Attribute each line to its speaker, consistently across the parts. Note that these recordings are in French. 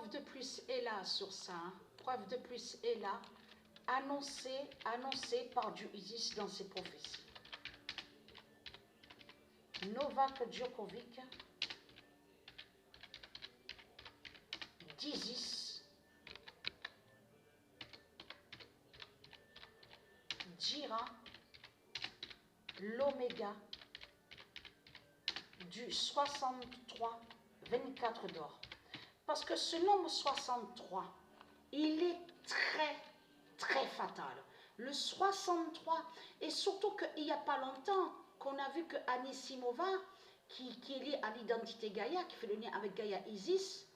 Speaker 1: preuve de plus est là sur ça. Hein. Preuve de plus est là. Annoncée par Dieu Isis dans ses prophéties. Novak Djokovic d'Isis dira l'oméga du 63 24 d'or. Parce que ce nombre 63, il est très fatal. Le 63, et surtout qu'il n'y a pas longtemps qu'on a vu que Anisimova, qui est liée à l'identité Gaïa, qui fait le lien avec Gaïa Isis,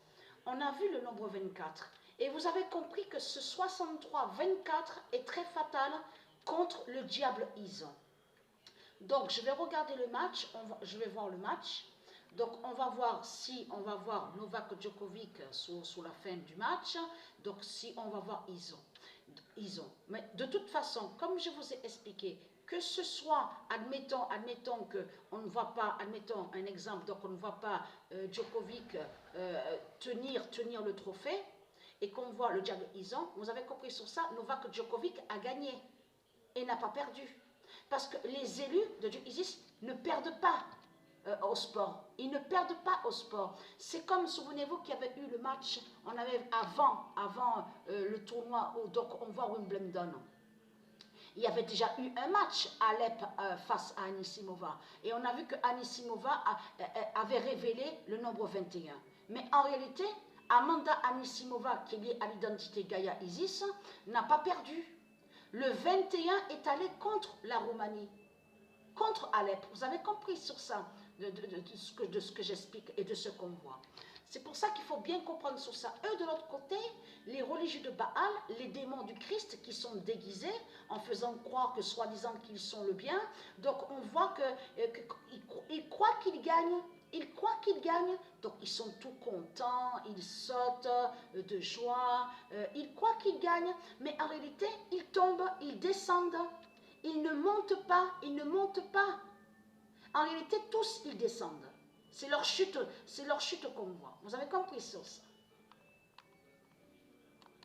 Speaker 1: on a vu le nombre 24. Et vous avez compris que ce 63-24 est très fatal contre le diable Ison. Donc, je vais regarder le match, je vais voir le match. Donc, on va voir si on va voir Novak Djokovic sous la fin du match. Donc, si on va voir Ison. Mais de toute façon, comme je vous ai expliqué, que ce soit, admettons qu'on ne voit pas, admettons un exemple, donc on ne voit pas Djokovic tenir le trophée et qu'on voit le diable Ison, vous avez compris sur ça, Novak Djokovic a gagné et n'a pas perdu. Parce que les élus de Dieu Isis ne perdent pas au sport. Ils ne perdent pas au sport. C'est comme, souvenez-vous qu'il y avait eu le match, on avait avant le tournoi, donc on voit Wimbledon. Il y avait déjà eu un match à Alep face à Anisimova. Et on a vu que Anisimova avait révélé le nombre 21. Mais en réalité, Amanda Anisimova, qui est liée à l'identité Gaïa Isis, n'a pas perdu. Le 21 est allé contre la Roumanie, contre Alep. Vous avez compris sur ça, de ce que j'explique et de ce qu'on voit. C'est pour ça qu'il faut bien comprendre sur ça. Eux, de l'autre côté, les religieux de Baal, les démons du Christ qui sont déguisés en faisant croire que soi-disant qu'ils sont le bien. Donc on voit qu'ils croient qu'ils gagnent. Ils croient qu'ils gagnent, donc ils sont tout contents, ils sautent de joie, ils croient qu'ils gagnent, mais en réalité, ils tombent, ils descendent, ils ne montent pas, En réalité, tous, ils descendent. C'est leur chute qu'on voit. Vous avez compris sur ça.